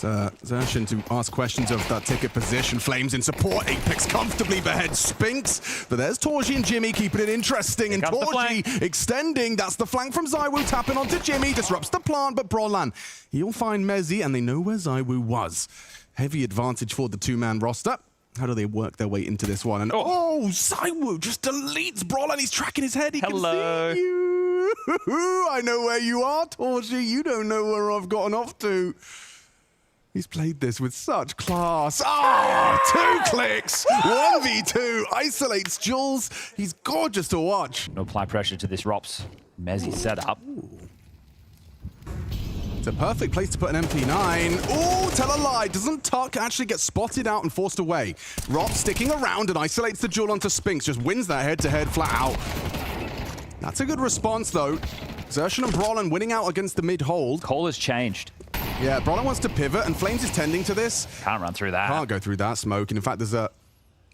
Xertion to ask questions of that ticket position. Flames in support. Apex comfortably beheads Spinks. But there's Torji and Jimmy keeping it interesting. And Torji extending. That's the flank from ZywOo tapping onto Jimmy. Disrupts the plant, but Brolan, he'll find Mezzi, and they know where ZywOo was. Heavy advantage for the two-man roster. How do they work their way into this one? And ZywOo just deletes Brolan. He's tracking his head. He can see you. I know where you are, Torji. You don't know where I've gotten off to. He's played this with such class. Oh, 2 clicks. 1v2. Isolates Jules. He's gorgeous to watch. No apply pressure to this Rops Mezzi setup. It's a perfect place to put an MP9. Oh, tell a lie. Doesn't Tuck actually get spotted out and forced away? Rops sticking around and isolates the duel onto Spinks. Just wins that head-to-head flat out. That's a good response, though. Xertion and Brolan winning out against the mid-hold. Call has changed. Yeah, Brolan wants to pivot, and Flames is tending to this. Can't run through that. Can't go through that smoke. And in fact, there's a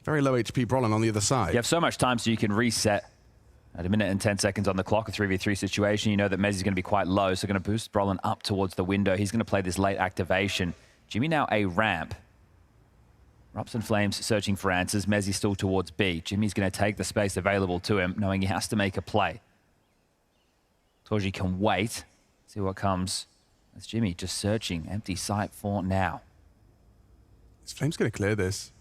very low HP Brolan on the other side. You have so much time so you can reset. At 1 minute and 10 seconds on the clock, a 3v3 situation, you know that Mezzi's going to be quite low, so going to boost Brolan up towards the window. He's going to play this late activation. Jimmy now a ramp. Rops and Flames searching for answers. Mezzi still towards B. Jimmy's going to take the space available to him, knowing he has to make a play. Torji can wait, see what comes. That's Jimmy just searching. Empty site for now. Is Flames going to clear this?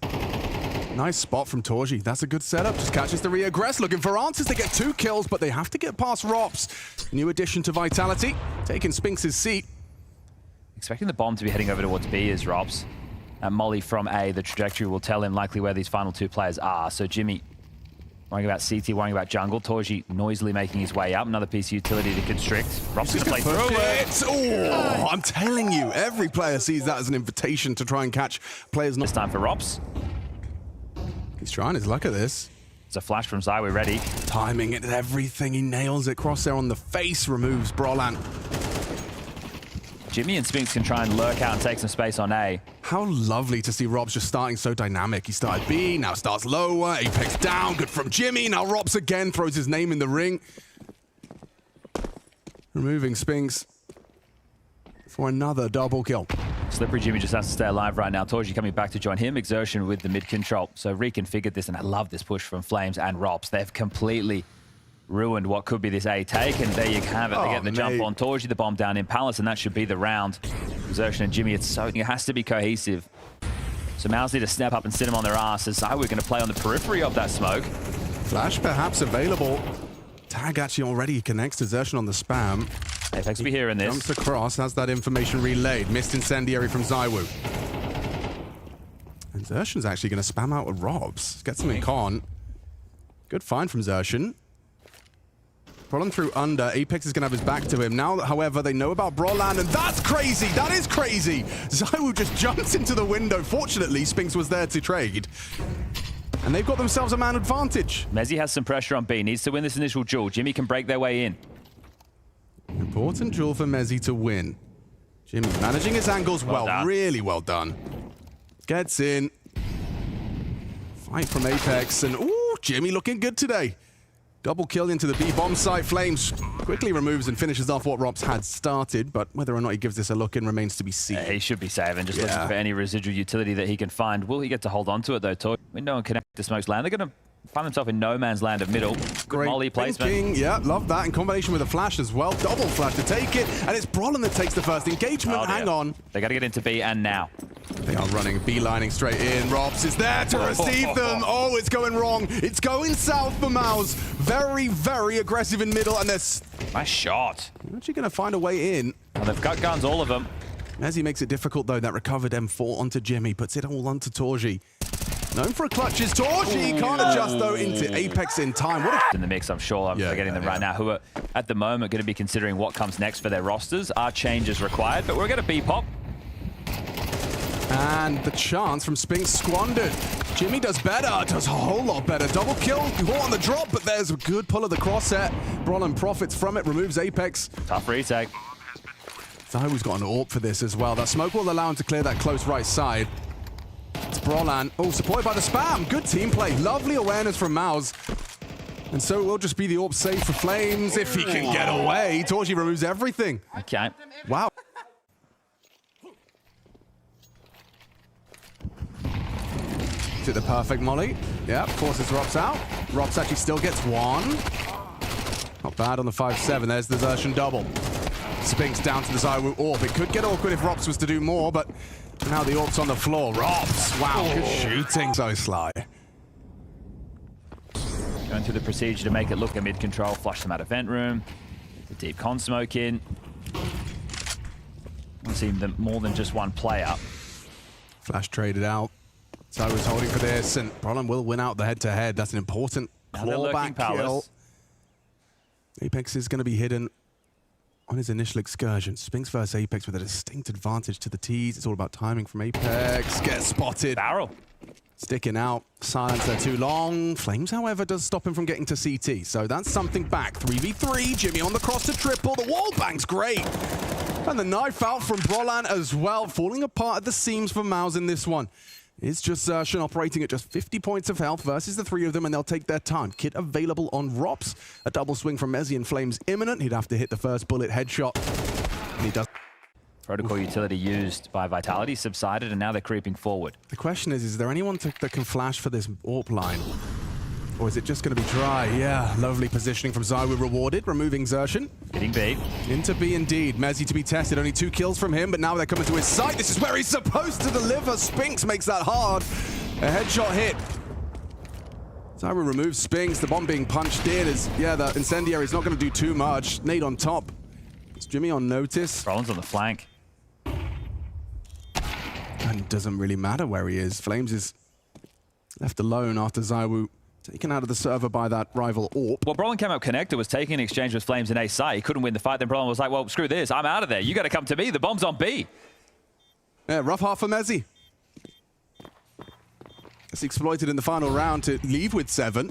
Nice spot from Torji. That's a good setup. Just catches the reaggress, looking for answers. They get 2 kills, but they have to get past Rops. New addition to Vitality, taking Spinks' seat. Expecting the bomb to be heading over towards B is Rops. And Molly from A, the trajectory will tell him likely where these final 2 players are. So Jimmy worrying about CT, worrying about jungle. Torji noisily making his way up. Another piece of utility to constrict. Rops going to play through it. Oh, I'm telling you, every player sees that as an invitation to try and catch players. This time for Rops. He's trying his luck at this. It's a flash from ZywOo ready. Timing it, everything. He nails it. Crosshair on the face, removes Brolan. Jimmy and Spinks can try and lurk out and take some space on A. How lovely to see Rops just starting so dynamic. He started B, now starts lower. Apex down, good from Jimmy. Now Rops again throws his name in the ring. Removing Spinks for another double kill. Slippery Jimmy just has to stay alive right now. Torji coming back to join him. Xertion with the mid control. So reconfigured this, and I love this push from Flames and Rops. They've completely ruined what could be this A take, and there you have it. They get the jump on Torji, the bomb down in Palace, and that should be the round. Xertion and Jimmy, it has to be cohesive. So Mouz need to step up and sit him on their asses. We're going to play on the periphery of that smoke. Flash perhaps available. Tag actually already connects to Xertion on the spam. Apex will be here in this. Jumps across, has that information relayed. Missed incendiary from ZywOo. And Xertion's actually going to spam out with Robs. Gets him in con. Good find from Xertion. Brolan through under. Apex is going to have his back to him. Now, however, they know about Brolan, and that's crazy! That is crazy! ZywOo just jumps into the window. Fortunately, Spinks was there to trade. And they've got themselves a man advantage. Mezzi has some pressure on B. Needs to win this initial duel. Jimmy can break their way in. Important duel for Mezzi to win. Jimmy managing his angles well, really well done. Gets in. Fight from Apex, and ooh, Jimmy looking good today. Double kill into the B bomb site. Flames quickly removes and finishes off what Rops had started, but whether or not he gives this a look in remains to be seen. He should be saving, just looking for any residual utility that he can find. Will he get to hold on to it though? Window and connect to Smoke's land. They're going to find themselves in no man's land of middle. Great Molly placement. Thinking. Yeah, love that. In combination with a flash as well. Double flash to take it. And it's Brolan that takes the first engagement. Hang on. They got to get into B, and now. They are running, beelining straight in. Rops is there to receive them. Oh, it's going wrong. It's going south for Mouz. Very, very aggressive in middle. And there's... Nice shot. They're actually going to find a way in. Well, they've got guns, all of them. Mezzi makes it difficult, though. That recovered M4 onto Jimmy. Puts it all onto Torji. Known for a clutch is Torji. Can't adjust, though, into Apex in time. What a... In the mix, I'm sure. I'm forgetting them right now. Who are, at the moment, going to be considering what comes next for their rosters. Are changes required? But we're going to B-pop. And the chance from Spinks squandered. Jimmy does better, does a whole lot better. Double kill, caught on the drop, but there's a good pull of the crosshair. Brolan profits from it, removes Apex. Tough retake. ZywOo's got an AWP for this as well. That smoke will allow him to clear that close right side. It's Brolan. Oh, supported by the spam. Good team play. Lovely awareness from Mouz. And so it will just be the AWP save for Flames if he can get away. Torji removes everything. Okay. Wow. it the perfect molly. Yeah, forces Rops out. Rops actually still gets one. Not bad on the 5-7. There's the Zertian double. Spinks down to the ZywOo Orb. It could get awkward if Rops was to do more, but now the Orb's on the floor. Rops! Wow, good shooting. So sly. Going through the procedure to make it look a mid-control. Flush them out of vent room. The deep con smoke in. We've seen more than just one player. Flash traded out. ZywOo's holding for this, and Brollan will win out the head-to-head. That's an important clawback kill. Apex is going to be hidden on his initial excursion. Spinks versus Apex with a distinct advantage to the T's. It's all about timing from Apex. Gets spotted. Barrel. Sticking out. Silencer too long. Flames, however, does stop him from getting to CT. So that's something back. 3v3. Jimmy on the cross to triple. The wall bang's great. And the knife out from Brollan as well. Falling apart at the seams for Mouz in this one. It's just Zertian operating at just 50 points of health versus the three of them, and they'll take their time. Kit available on Rops. A double swing from Mezzi and Flames imminent. He'd have to hit the first bullet headshot. And he does. Protocol utility used by Vitality subsided, and now they're creeping forward. The question is there anyone that can flash for this AWP line? Or is it just going to be dry? Yeah, lovely positioning from ZywOo rewarded, removing Zertian. Hitting B. Into B indeed. Mezzi to be tested, only 2 kills from him, but now they're coming to his site. This is where he's supposed to deliver. Spinks makes that hard. A headshot hit. ZywOo removes Spinks, the bomb being punched in is, yeah, the incendiary is not going to do too much. Nade on top. It's Jimmy on notice. Brollan's on the flank. And it doesn't really matter where he is. Flames is left alone after ZywOo taken out of the server by that rival AWP. Well, Brollan came up connector, was taking an exchange with Flames in A site. He couldn't win the fight. Then Brollan was like, well, screw this. I'm out of there. You got to come to me. The bomb's on B. Yeah, rough half for Mezzi. It's exploited in the final round to leave with 7.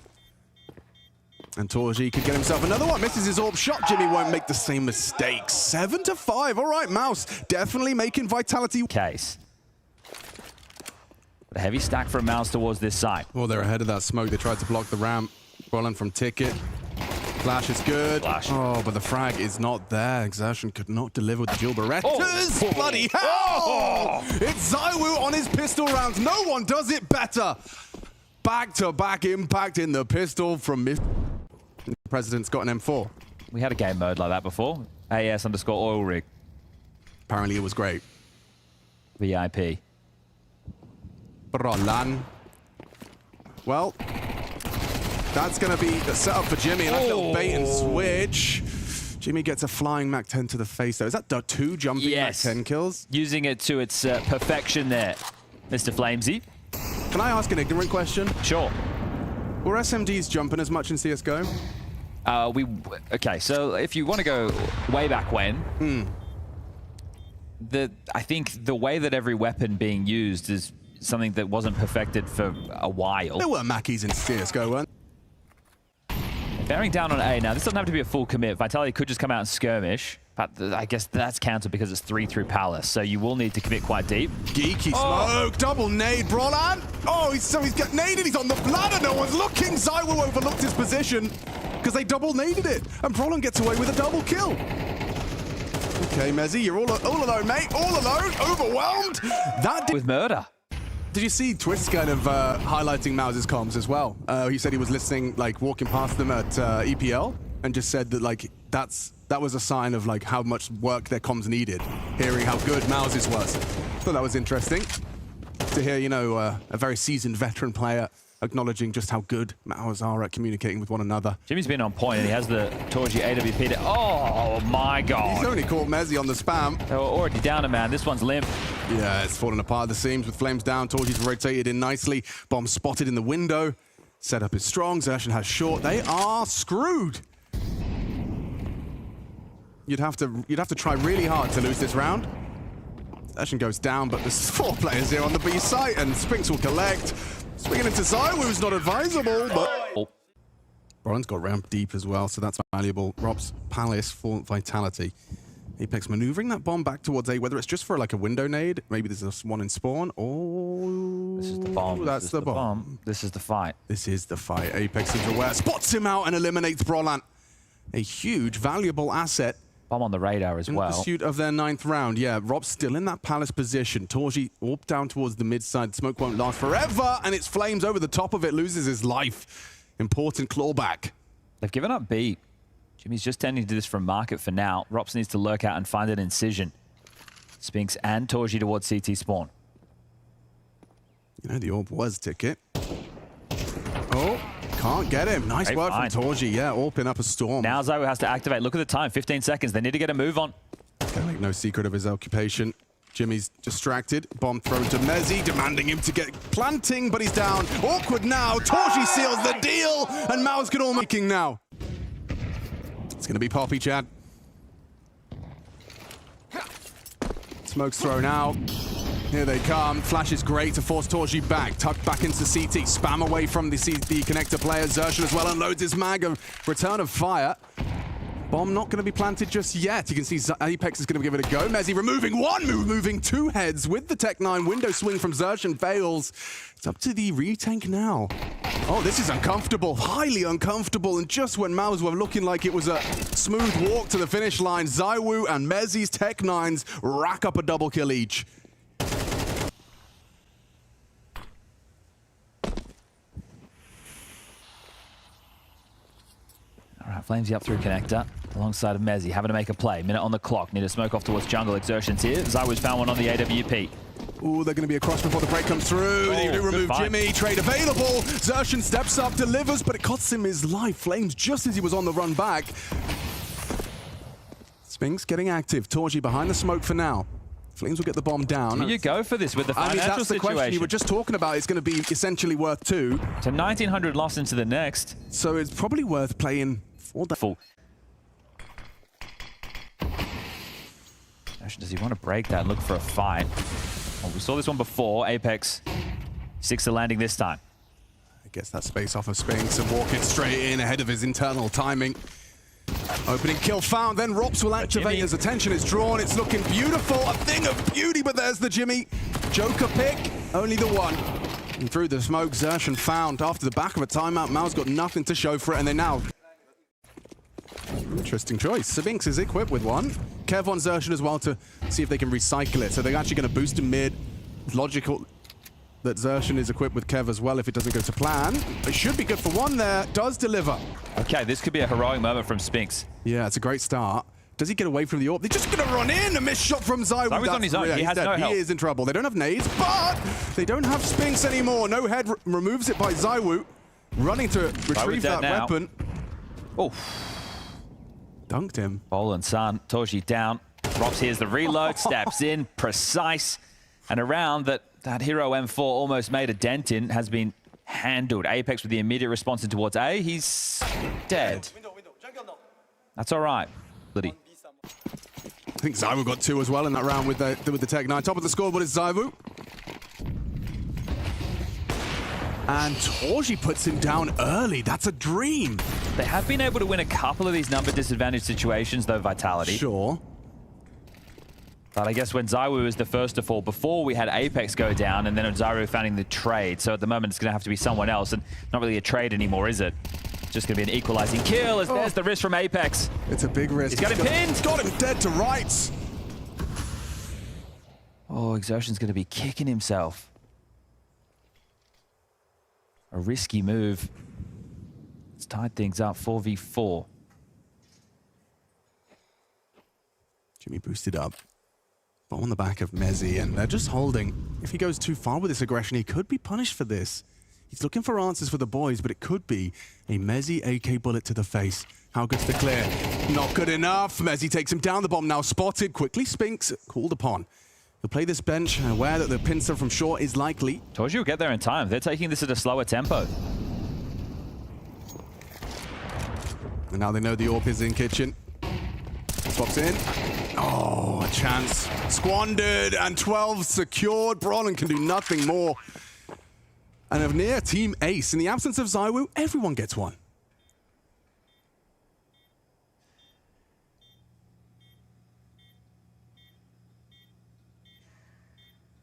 And Torji could get himself another one. Misses his AWP shot. Jimmy won't make the same mistake. 7-5. All right, Mouz definitely making Vitality. Case. A heavy stack from Mouz towards this side. Well, they're ahead of that smoke. They tried to block the ramp. Brollan from Ticket. Flash is good. Flash. Oh, but the frag is not there. Exertion could not deliver with the dual Berettas. Oh. Bloody hell! Oh. It's ZywOo on his pistol rounds. No one does it better. Back-to-back impact in the pistol from the President's got an M4. We had a game mode like that before. AS_oil rig. Apparently it was great. VIP. Brollan. Well, that's going to be the setup for Jimmy. And that little bait and switch. Jimmy gets a flying Mac 10 to the face, though. Is that the 2 jumping Mac 10 kills? Using it to its perfection there, Mr. Flamesy. Can I ask an ignorant question? Sure. Were SMDs jumping as much in CSGO? Okay, so if you want to go way back when, I think the way that every weapon being used is something that wasn't perfected for a while. There were Mackies in CSGO, weren't there? Bearing down on A now. This doesn't have to be a full commit. Vitality could just come out and skirmish, but I guess that's counted because it's 3 through Palace, so you will need to commit quite deep. Geeky smoke, double nade, Brollan. Oh, he's got naded, he's on the bladder, no one's looking. ZywOo overlooked his position because they double naded it, and Brollan gets away with a double kill. Okay, Mezzi, you're all alone, mate, all alone, overwhelmed. With murder. Did you see Twist kind of highlighting Mouz's comms as well? He said he was listening, like walking past them at EPL, and just said that like that was a sign of like how much work their comms needed, hearing how good Mouz's was. Thought that was interesting to hear, you know, a very seasoned veteran player acknowledging just how good Mouz are at communicating with one another. Jimmy's been on point, and he has the Torji AWP. Oh my God! He's only caught Mezzi on the spam. They were already down a man. This one's limp. Yeah, it's falling apart at the seams with Flames down. Torji's rotated in nicely. Bomb spotted in the window. Setup is strong. Zertian has short. They are screwed. You'd have to try really hard to lose this round. Zertian goes down, but there's 4 players here on the B site, and Spinks will collect. Swinging into ZywOo's not advisable, but Brollan's got ramp deep as well, so that's valuable. Rops Palace for Vitality. Apex maneuvering that bomb back towards A, whether it's just for like a window nade, maybe there's one in spawn, or... This is the bomb. That's the bomb. This is the fight. This is the fight. Apex is aware, spots him out and eliminates Brollan. A huge, valuable asset Bomb on the radar as In well. pursuit of their 9th round, yeah. Rob's still in that palace position. Torji warp down towards the mid side. Smoke won't last forever, and it's Flames over the top of it, loses his life. Important clawback. They've given up B. Jimmy's just tending to do this from market for now. Rops needs to lurk out and find an incision. Spinks and Torji towards CT spawn. You know, the orb was ticket. Oh, can't get him. Nice work from Torji. Yeah, AWPing up a storm. Now ZywOo has to activate. Look at the time, 15 seconds. They need to get a move on. Can't make no secret of his occupation. Jimmy's distracted. Bomb thrown to Mezzi, demanding him to get planting, but he's down. Awkward now. Torji seals the deal, and Mouz can all making now. It's going to be Poppy, Chad. Smoke's thrown out. Here they come. Flash is great to force Torji back. Tucked back into CT. Spam away from the connector player. Xerxes as well unloads his mag. A return of fire. Bomb not going to be planted just yet. You can see Apex is going to give it a go. Mezzi removing one move, moving two heads with the Tech 9. Window swing from Xerxes fails. It's up to the retank now. Oh, this is uncomfortable. Highly uncomfortable. And just when Mouz were looking like it was a smooth walk to the finish line, ZywOo and Mezzi's Tech 9s rack up a double kill each. All right, Flamesy up through connector alongside of Mezzi, having to make a play. Minute on the clock. Need to smoke off towards jungle. Exertions here. ZywOo's found one on the AWP. Ooh, they're going to be across before the break comes through. They do remove Jimmy. Trade available. Xerxes steps up, delivers, but it costs him his life. Flames just as he was on the run back. Spinks getting active. Torji behind the smoke for now. Flames will get the bomb down. Do you go for this with the financial situation? That's the question you were just talking about. It's going to be essentially worth 2. So 1,900 lost into the next. So it's probably worth playing for that. Full. Does he want to break that and look for a fight? Well, we saw this one before. Apex 6 landing this time. Gets that space off of Spinks and walking straight in ahead of his internal timing. Opening kill found, then Rops will activate as attention is drawn. It's looking beautiful, a thing of beauty, but there's the Jimmy. Joker pick, only the one. And through the smoke, Xerxes found. After the back of a timeout, Mouz got nothing to show for it, and they now... Interesting choice. Spinks is equipped with one. Kev on Xerxes as well to see if they can recycle it. So they're actually going to boost him mid. It's logical that Xerxes is equipped with Kev as well if it doesn't go to plan. It should be good for one there. Does deliver. Okay, this could be a heroic moment from Spinks. Yeah, it's a great start. Does he get away from the AWP? They're just going to run in! A missed shot from ZywOo. ZywOo's on his own. He has no help. He is in trouble. They don't have nades, but they don't have Spinks anymore. No head removes it by ZywOo. Running to retrieve that weapon. Oh. Dunked him. Bol and San. Torji down. Rops here's the reload. Steps in. Precise. And around that hero M4 almost made a dent in has been handled. Apex with the immediate response in towards A. He's dead. That's all right. Liddy. I think ZywOo got 2 as well in that round with the Tech 9. Top of the scoreboard is ZywOo. And Torji puts him down early. That's a dream. They have been able to win a couple of these number disadvantage situations, though, Vitality. Sure. But I guess when ZywOo was the first to fall, before we had Apex go down, and then ZywOo finding the trade. So at the moment, it's going to have to be someone else, and not really a trade anymore, is it? Just going to be an equalizing kill, as there's the risk from Apex. It's a big risk. He's got him pinned. He's got him dead to rights. Oh, Exertion's going to be kicking himself. A risky move. It's tied things up, 4v4. Jimmy boosted up. Bomb on the back of Mezzi, and they're just holding. If he goes too far with this aggression, he could be punished for this. He's looking for answers for the boys, but it could be a Mezzi AK bullet to the face. How good's the clear? Not good enough. Mezzi takes him down. The bomb now spotted. Quickly Spinks called upon. He'll play this bench, aware that the pincer from short is likely. Told you will get there in time. They're taking this at a slower tempo. And now they know the AWP is in kitchen. Swaps in. Oh, a chance. Squandered, and 12 secured. Brawlin can do nothing more. And a near team ace. In the absence of ZywOo, everyone gets one.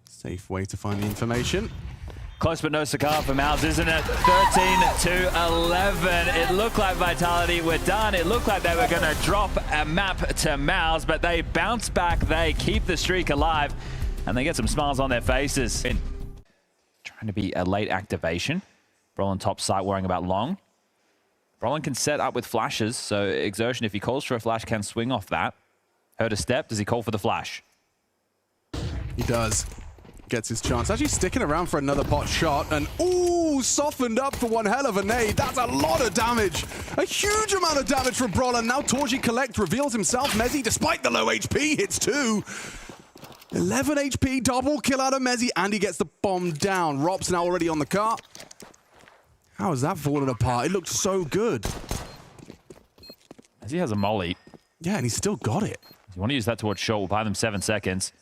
Safe way to find the information. Close but no cigar for Mouz, isn't it? 13-11. It looked like Vitality were done. It looked like they were going to drop a map to Mouz, but they bounce back. They keep the streak alive, and they get some smiles on their faces. Trying to be a late activation. Brolin top site, worrying about long. Brolin can set up with flashes, so Exertion, if he calls for a flash, can swing off that. Heard a step. Does he call for the flash? He does. Gets his chance. Actually sticking around for another pot shot. And, ooh, softened up for one hell of a nade. That's a lot of damage. A huge amount of damage from Brolin. Now Torji Collect reveals himself. Mezzi, despite the low HP, hits 2. 11 HP, double kill out of Mezzi, and he gets the bomb down. Rop's now already on the car. How is that falling apart? It looked so good. Mezzi has a molly. Yeah, and he's still got it. You want to use that towards short, we'll buy them 7 seconds.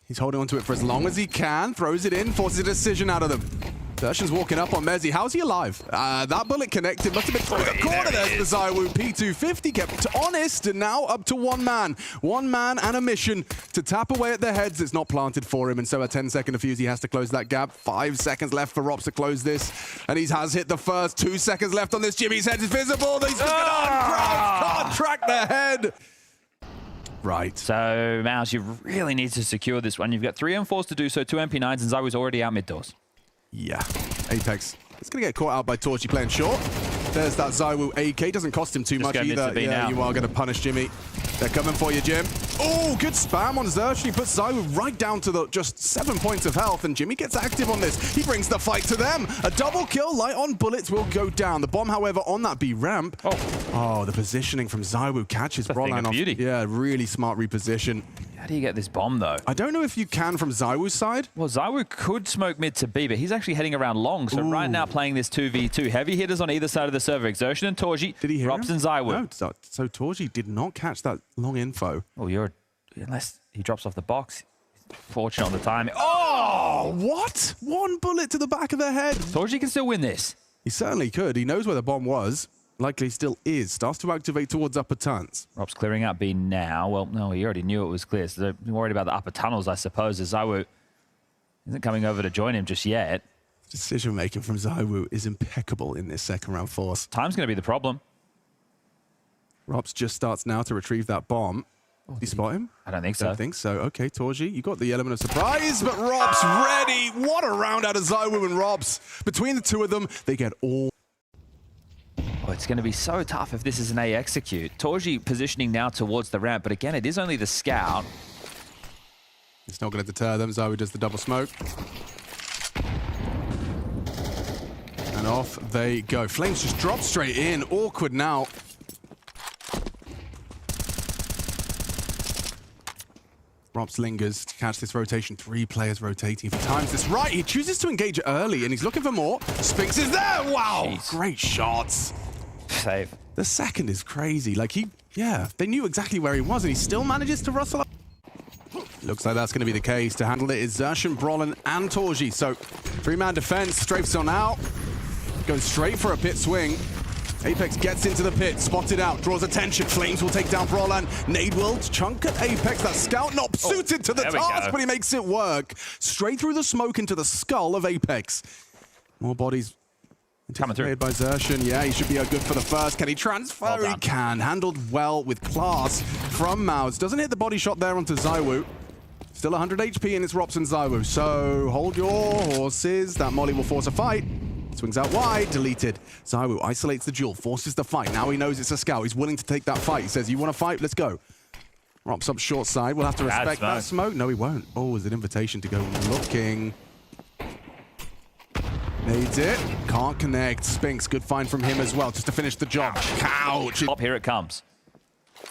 He's holding onto it for as long as he can, throws it in, forces a decision out of them. Xertion's walking up on Mezzi. How's he alive? That bullet connected. Must have been through the corner there for ZywOo. P250 kept honest, and now up to one man. One man and a mission to tap away at the heads. It's not planted for him, and so a 10-second defuse. He has to close that gap. 5 seconds left for Rops to close this, and he has hit the first. 2 seconds left on this. Jimmy's head is visible. He's can't track the head. Right. So, Mouz, you really need to secure this one. You've got 3 M4s to do so, 2 MP9s, and ZywOo's already out mid doors. Yeah. Apex. It's going to get caught out by Torji playing short. There's that ZywOo AK. Doesn't cost him too much either. Yeah, you are going to punish Jimmy. They're coming for you, Jim. Oh, good spam on Xertion. He puts ZywOo right down to the just 7 points of health, and Jimmy gets active on this. He brings the fight to them. A double kill. Light on bullets will go down. The bomb, however, on that B ramp. Oh, the positioning from ZywOo catches Brolin off. Beauty. Yeah, really smart reposition. How do you get this bomb, though? I don't know if you can from ZywOo's side. Well, ZywOo could smoke mid to B, but he's actually heading around long. So right now playing this 2v2. Heavy hitters on either side of the server. Exertion and Torji. Did he hear Rops him? and ZywOo. No, so Torji did not catch that long info. Oh, unless he drops off the box. Fortunate on the timing. Oh! What? One bullet to the back of the head. Torji can still win this. He certainly could. He knows where the bomb was. Likely still is. Starts to activate towards upper tunnels. Rops clearing out B now. Well, no, he already knew it was clear. So they're worried about the upper tunnels, I suppose, as ZywOo isn't coming over to join him just yet. Decision-making from ZywOo is impeccable in this second round force. Time's going to be the problem. Rops just starts now to retrieve that bomb. Did you spot him? I don't think so. Don't think so. Okay, Torji, you got the element of surprise, but Rops ready. What a round out of ZywOo and Rops. Between the two of them, they get all. Oh, it's going to be so tough if this is an A execute. Torji positioning now towards the ramp, but again, it is only the scout. It's not going to deter them. ZywOo does the double smoke. And off they go. Flames just drop straight in. Awkward now. Rops lingers to catch this rotation. 3 players rotating. If he times this right, he chooses to engage it early, and he's looking for more. Spinks is there. Wow. Jeez. Great shots. Save. The second is crazy. Like, they knew exactly where he was, and he still manages to rustle up. Looks like that's going to be the case. To handle it is Xertion, Brolin, and Torji. So, 3-man defense, strafes on out. Goes straight for a pit swing. Apex gets into the pit, spotted out, draws attention. Flames will take down Brolin. Nade will chunk at Apex. That scout not suited to the task, but he makes it work. Straight through the smoke into the skull of Apex. More bodies coming through by Xertion. Yeah, he should be good for the first. Can he transfer? Well, he can. Handled well with class from Mouz. Doesn't hit the body shot there onto ZywOo. Still 100 HP and it's Rops and ZywOo. So hold your horses. That molly will force a fight. Swings out wide, deleted. ZywOo isolates the duel, forces the fight. Now he knows it's a scout. He's willing to take that fight. He says, you want to fight? Let's go. Rops up short side. We'll have to respect that smoke. No, he won't. Oh, it's an invitation to go looking. Needs it. Can't connect. Spinks, good find from him as well, just to finish the job. Couch. Up here it comes.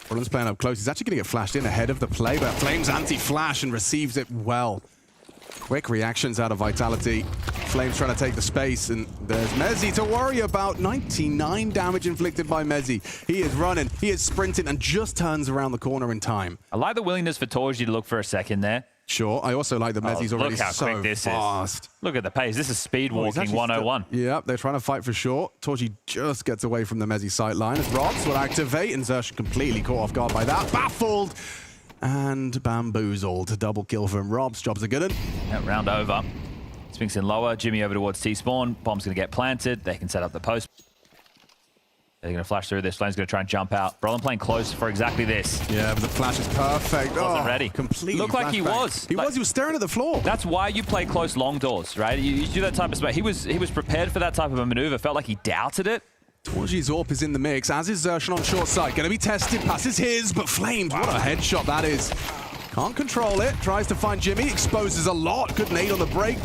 Brolin's playing up close. He's actually going to get flashed in ahead of the play, but Flames anti-flash and receives it well. Quick reactions out of Vitality. Flames trying to take the space, and there's Mezzi to worry about. 99 damage inflicted by Mezzi. He is running, he is sprinting, and just turns around the corner in time. I like the willingness for Torji to look for a second there. Sure, I also like that Mezzi's already look how so quick this fast. Is. Look at the pace. This is speed walking 101. Yeah, they're trying to fight for short. Torji just gets away from the Mezzi sight line as Rops will activate, and Xertion completely caught off guard by that. Baffled and bamboozled. Double kill from Rops. Job's a good one. That round over. Spinks in lower, Jimmy over towards T-spawn. Bomb's going to get planted. They can set up the post. They're going to flash through this. Flame's going to try and jump out. Brolin playing close for exactly this. Yeah, but the flash is perfect. Wasn't ready. Completely. Looked like he was. He was staring at the floor. That's why you play close long doors, right? You do that type of space. He was prepared for that type of a maneuver. Felt like he doubted it. Torji's AWP is in the mix, as is Zershan on short side. Going to be tested. Passes his, but Flames. What a headshot that is. Can't control it. Tries to find Jimmy. Exposes a lot. Good nade on the break.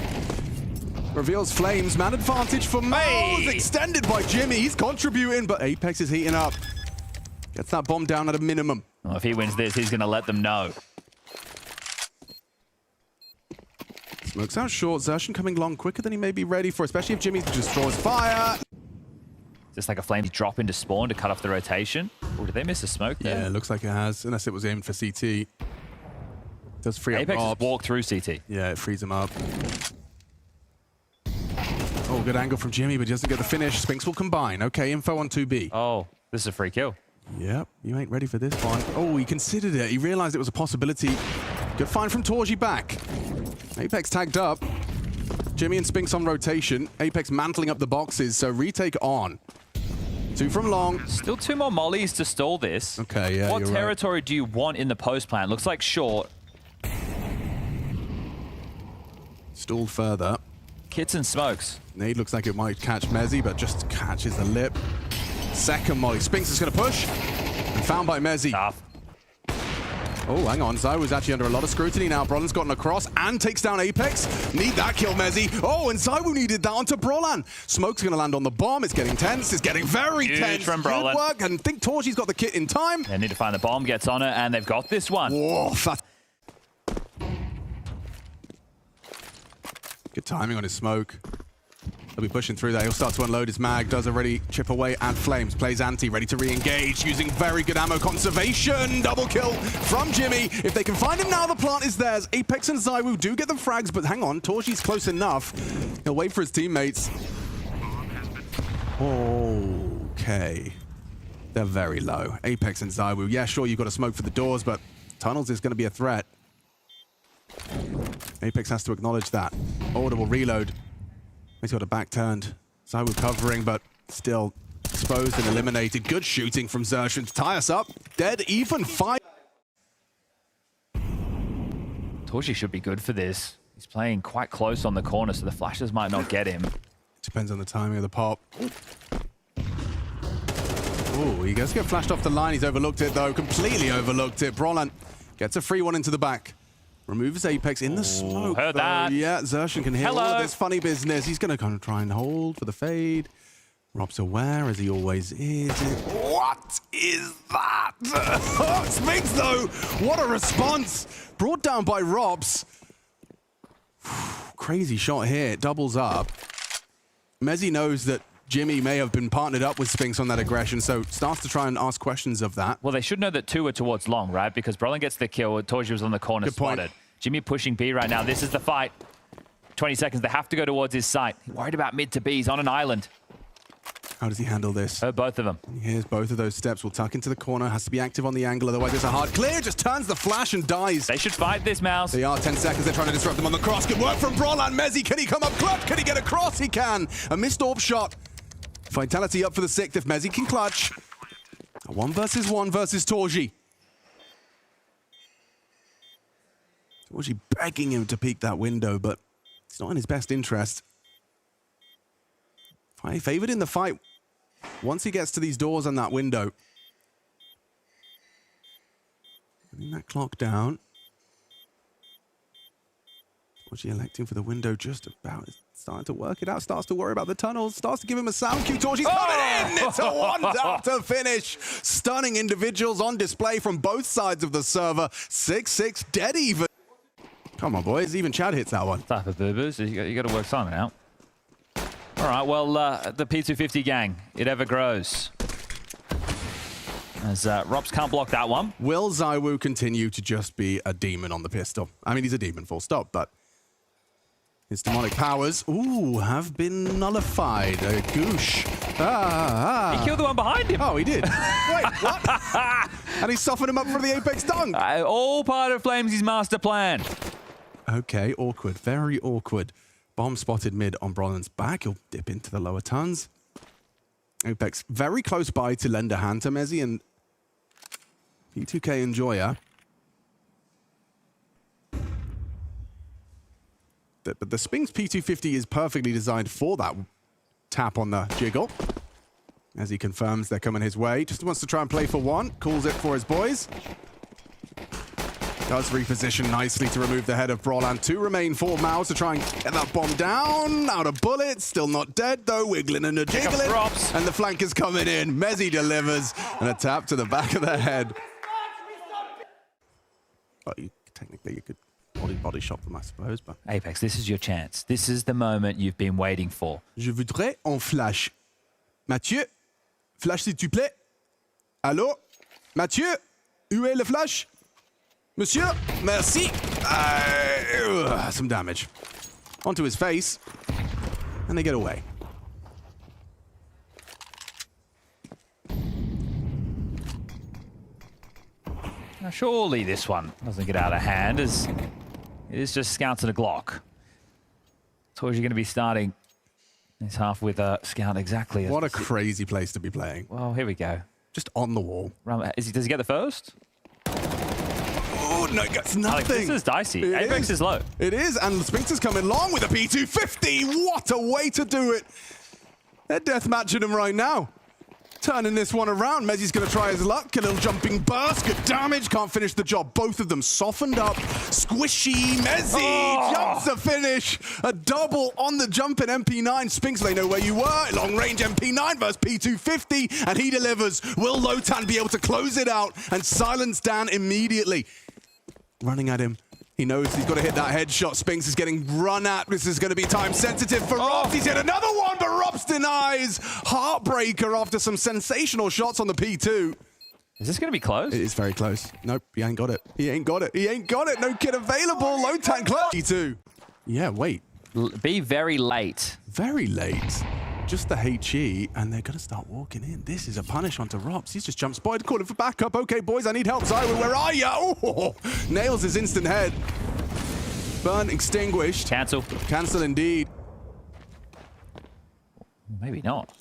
Reveals Flames. Man advantage for Mouz. Extended by Jimmy. He's contributing, but Apex is heating up. Gets that bomb down at a minimum. Well, if he wins this, he's going to let them know. Smokes out short. Zershan coming long quicker than he may be ready for, especially if Jimmy destroys fire. Just like a Flame drop into spawn to cut off the rotation. Oh, did they miss a smoke there? Yeah, it looks like it has, unless it was aimed for CT. Does free Apex up just walked through CT. Yeah, it frees him up. Oh, good angle from Jimmy, but he doesn't get the finish. Spinks will combine. Okay, info on 2B. Oh, this is a free kill. Yep, you ain't ready for this one. Oh, he considered it. He realized it was a possibility. Good find from Torji back. Apex tagged up. Jimmy and Spinks on rotation. Apex mantling up the boxes, so retake on. 2 from long. Still 2 more mollies to stall this. Okay, yeah, what you're territory do you want in the post plan? Looks like short. Stalled further. Kits and smokes. Nade looks like it might catch Mezzy, but just catches the lip. Second molly. Spinks is going to push. And found by Mezzy. Tough. Oh, hang on. Zywo's actually under a lot of scrutiny now. Brolan's gotten across and takes down Apex. Need that kill, Mezzy. Oh, and Zywo needed that onto Brolan. Smoke's going to land on the bomb. It's getting tense. It's getting very tense. From Good Brolan. work. And think Torji's got the kit in time. They need to find the bomb. Gets on it, and they've got this one. Whoa, good timing on his smoke. He'll be pushing through there. He'll start to unload his mag. Does already chip away at Flames. Plays anti, ready to re-engage, using very good ammo conservation. Double kill from Jimmy. If they can find him now, the plant is theirs. Apex and Zywo do get the frags, but hang on. Torji's close enough. He'll wait for his teammates. Okay. They're very low. Apex and Zywo. Yeah, sure, you've got to smoke for the doors, but tunnels is going to be a threat. Apex has to acknowledge that. Audible reload. He's got a back turned. Zywo covering, but still exposed and eliminated. Good shooting from Zershan to tie us up. Dead even 5. Torji should be good for this. He's playing quite close on the corner, so the flashes might not get him. Depends on the timing of the pop. Oh, he does get flashed off the line. He's overlooked it, though. Completely overlooked it. Brolan gets a free one into the back. Removes Apex in the smoke. Heard that. Yeah, Zershan can hear all of this funny business. He's going to kind of try and hold for the fade. Rob's aware, as he always is. What is that? Oh, Spinks, though. What a response. Brought down by Robs. Crazy shot here. It doubles up. Mezzy knows that Jimmy may have been partnered up with Spinks on that aggression, so starts to try and ask questions of that. Well, they should know that 2 are towards long, right? Because Brolin gets the kill. Torji was on the corner, spotted. Jimmy pushing B right now. This is the fight. 20 seconds. They have to go towards his site. Worried about mid to B. He's on an island. How does he handle this? Heard both of them. He hears both of those steps. Will tuck into the corner. Has to be active on the angle, otherwise it's a hard clear. Just turns the flash and dies. They should fight this, Mouse. They are 10 seconds. They're trying to disrupt them on the cross. Good work from Brolan. Mezzy, can he come up clutch? Can he get across? He can. A missed AWP shot. Vitality up for the 6th if Mezzy can clutch. A 1 versus 1 versus Torji. Torji begging him to peek that window, but it's not in his best interest. Favored in the fight once he gets to these doors on that window. Getting that clock down. Torji electing for the window just about. Starting to work it out, starts to worry about the tunnels, starts to give him a sound cue. Torji's got it in! It's a 1 to finish. Stunning individuals on display from both sides of the server. 6-6, dead even. Come on, boys. Even Chad hits that one. Type of boo-boos. You got to work Simon out. All right, well, the P250 gang, it ever grows. As Robs can't block that one. Will Zywo continue to just be a demon on the pistol? I mean, he's a demon full stop, but his demonic powers, have been nullified. A goosh. He killed the one behind him. Oh, he did? Wait, what? And he softened him up for the Apex dunk. All part of Flames' master plan. Okay, awkward. Very awkward. Bomb spotted mid on Brolin's back. He'll dip into the lower tons. Apex very close by to lend a hand to Mezzy and P2K Enjoyer. But the Spinks P250 is perfectly designed for that tap on the jiggle. As he confirms they're coming his way. Just wants to try and play for one. Calls it for his boys. Does reposition nicely to remove the head of Brolan. 2 remain for Mouz to try and get that bomb down. Out of bullets. Still not dead, though. Wiggling and a jiggling. And the flank is coming in. Mezzy delivers. And a tap to the back of the head. Well, technically, you could body shot them, I suppose. But Apex, this is your chance. This is the moment you've been waiting for. Je voudrais en flash. Mathieu, flash s'il te plaît. Allô? Mathieu, où est le flash? Monsieur, merci. Some damage. Onto his face. And they get away. Now, surely this one doesn't get out of hand, as it is just Scout and a Glock. So you're going to be starting this half with a Scout exactly. What a crazy place to be playing. Well, here we go. Just on the wall. Does he get the first? Oh, no, it's nothing. This is dicey. Apex is low. It is, and Spinks is coming along with a P250. What a way to do it. They're deathmatching him right now. Turning this one around. Mezzy's going to try his luck. A little jumping burst. Good damage. Can't finish the job. Both of them softened up. Squishy. Mezzy jumps the finish. A double on the jumping MP9. Spinks, they know where you were. Long range MP9 versus P250. And he delivers. Will Lotan be able to close it out and silence Dan immediately? Running at him. He knows he's got to hit that headshot. Spinks is getting run at. This is going to be time sensitive for Robs. He's hit another one, but Robs denies. Heartbreaker after some sensational shots on the P2. Is this going to be close? It is very close. Nope, he ain't got it. He ain't got it. He ain't got it. No kid available. Low tank clutch. P2. Yeah, wait. Be very late. Very late. Just the HE, and they're going to start walking in. This is a punish onto Robs. He's just jump spotted, calling for backup. Okay, boys, I need help. Zyra, where are you? Oh, nails his instant head. Burn extinguished. Cancel. Cancel indeed. Maybe not.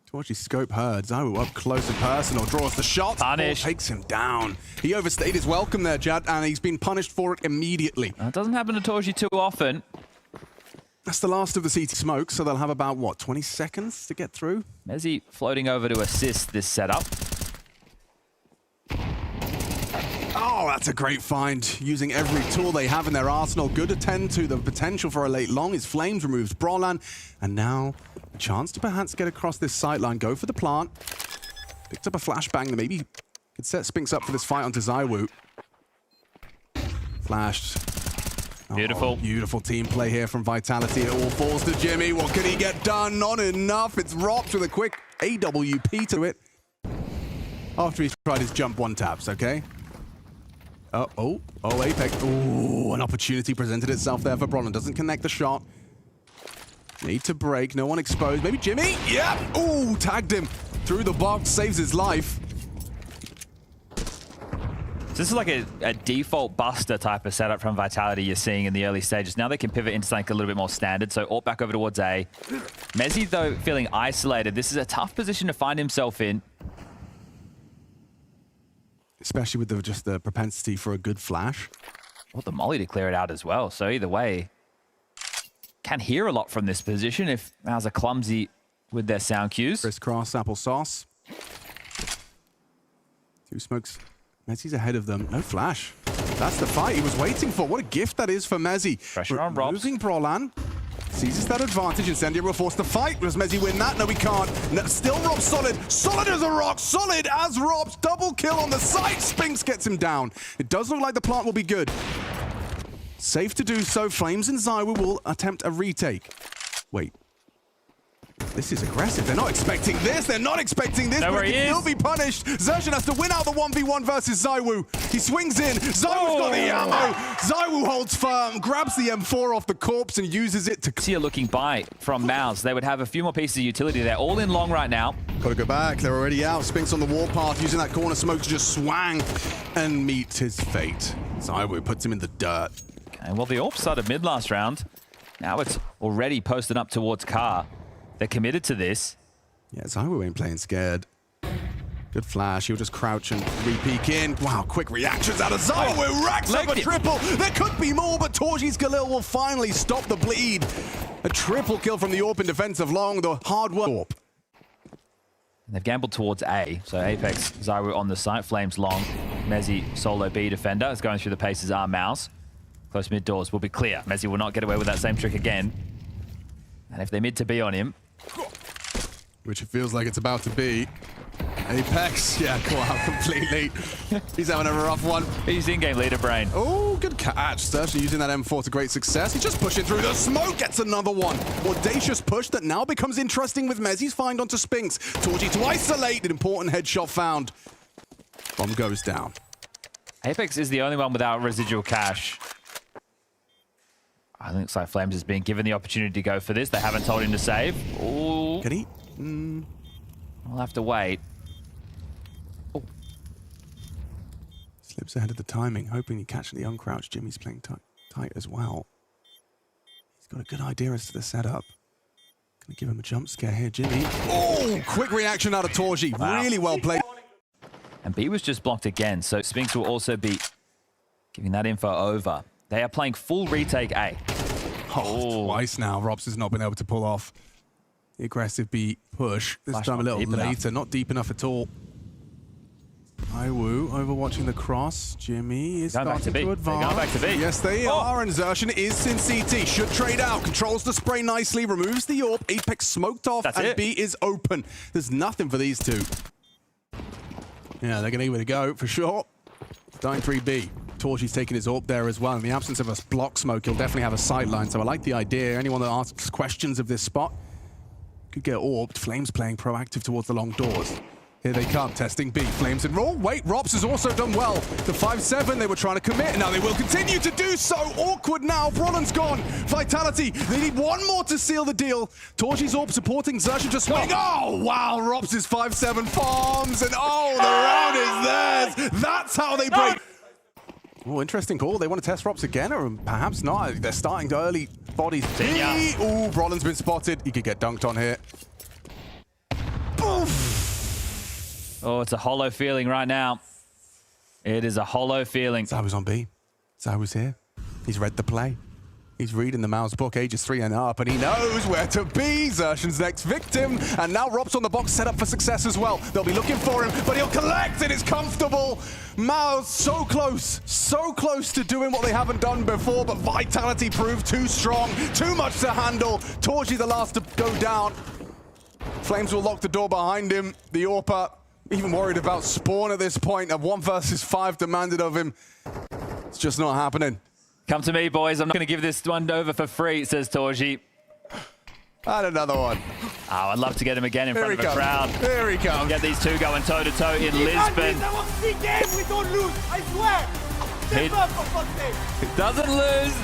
Torchy scope heard. Zyra up close and personal. Draws the shot. Punish. Takes him down. He overstayed his welcome there, Jad, and he's been punished for it immediately. That doesn't happen to Torchy too often. That's the last of the CT smoke, so they'll have about, what, 20 seconds to get through? Mezzy floating over to assist this setup. Oh, that's a great find. Using every tool they have in their arsenal. Good attend to the potential for a late long. His flames removes Brolan. And now a chance to perhaps get across this sightline. Go for the plant. Picked up a flashbang that maybe could set Spinks up for this fight onto Zywu. Flashed. Beautiful. Oh, beautiful team play here from Vitality. It all falls to Jimmy. What can he get done? Not enough. It's Robs with a quick AWP to it. After he's tried his jump one taps, okay? Oh, Apex. Oh, an opportunity presented itself there for Brolan. Doesn't connect the shot. Need to break. No one exposed. Maybe Jimmy? Yep. Oh, tagged him through the box. Saves his life. So this is like a default buster type of setup from Vitality you're seeing in the early stages. Now they can pivot into something a little bit more standard. So AWP back over towards A. Mezzy, though, feeling isolated. This is a tough position to find himself in. Especially with just the propensity for a good flash. Well, the molly to clear it out as well. So either way, can hear a lot from this position if Mouz are clumsy with their sound cues. Crisscross applesauce. 2 smokes. Mezzy's ahead of them. No flash. That's the fight he was waiting for. What a gift that is for Mezzy. Pressure on Robs. Losing Brolan. Seizes that advantage. Incendiary will force the fight. Does Mezzy win that? No, he can't. No, still Robs solid. Solid as a rock. Solid as Robs. Double kill on the site. Spinks gets him down. It does look like the plant will be good. Safe to do so. Flames and Zywu will attempt a retake. Wait. This is aggressive. They're not expecting this. They're not expecting this. But he will be punished. Xerxan has to win out the 1v1 versus Zywu. He swings in. Zywu's got the ammo. Zywu holds firm, grabs the M4 off the corpse and uses it to... See a looking by from Mouz. They would have a few more pieces of utility. They're all in long right now. Gotta go back. They're already out. Spinks on the warpath, using that corner smoke to just swang and meet his fate. Zywu puts him in the dirt. Okay, well, the AWP started mid last round. Now it's already posted up towards Car. They're committed to this. Yeah, Zywoo ain't playing scared. Good flash. He'll just crouch and re-peek in. Wow, quick reactions out of Zywoo. Racks up a triple. There could be more, but Torji's Galil will finally stop the bleed. A triple kill from the AWP in defensive long. The hard work. They've gambled towards A. So Apex, Zywoo on the site. Flames long. Mezzi, solo B defender. Is going through the paces. Mouz. Close mid doors will be clear. Mezzi will not get away with that same trick again. And if they mid to B on him. Which it feels like it's about to be. Apex, yeah, caught out completely. He's having a rough one. He's in-game leader, Brain. Oh, good catch. Certainly using that M4 to great success. He's just pushing through the smoke, gets another one. Audacious push that now becomes interesting with Mezzi's find onto Spinks. Torji to isolate, an important headshot found. Bomb goes down. Apex is the only one without residual cash. I think it looks like Flames has been given the opportunity to go for this. They haven't told him to save. Ooh. Can he? We'll have to wait. Oh. Slips ahead of the timing, hoping he catches the uncrouched. Jimmy's playing tight as well. He's got a good idea as to the setup. Gonna give him a jump scare here, Jimmy. Oh, quick reaction out of Torji. Wow. Really well played. And B was just blocked again, so Spinks will also be giving that info over. They are playing full retake A. Oh, twice now. Robs has not been able to pull off the aggressive B push. This time a little later, not deep enough at all. Zywoo overwatching the cross. Jimmy is starting to advance. They're going back to B. Yes, they are. And Xerxon is in CT. Should trade out. Controls the spray nicely. Removes the AWP. Apex smoked off. And B is open. There's nothing for these two. Yeah, they're going to give it a go for sure. Dying 3B. Torji's taking his AWP there as well. In the absence of a block smoke, he'll definitely have a sightline. So I like the idea. Anyone that asks questions of this spot could get AWP'd. Flames playing proactive towards the long doors. Here they come, testing B. Flames and roll. Wait, Rops has also done well. The 5-7, they were trying to commit. Now they will continue to do so. Awkward now. Brollan's gone. Vitality. They need one more to seal the deal. Torji's AWP supporting Xerxon just swing. Oh, wow. Rops is 5-7 farms. And oh, the round is theirs. That's how they break. Oh, interesting call. They want to test Rops again, or perhaps not. They're starting to early bodies. Ooh, Brollan's been spotted. He could get dunked on here. Boof. Oh, it's a hollow feeling right now. It is a hollow feeling. Zywoo's on B. Zywoo's here. He's read the play. He's reading the Mouz book, ages 3 and up, and he knows where to be. Xerxon's next victim, and now Rob's on the box, set up for success as well. They'll be looking for him, but he'll collect, and it's comfortable. Mouz so close to doing what they haven't done before, but Vitality proved too strong, too much to handle. Torji the last to go down. Flames will lock the door behind him. The AWPer even worried about spawn at this point. A 1 versus 5 demanded of him. It's just not happening. Come to me, boys. I'm not going to give this one over for free, says Torji. And another one. Oh, I'd love to get him again in front of a crowd. Here he comes. Get these two going toe-to-toe in Lisbon. We don't lose, I swear. Step up for fuck's sake. Doesn't lose.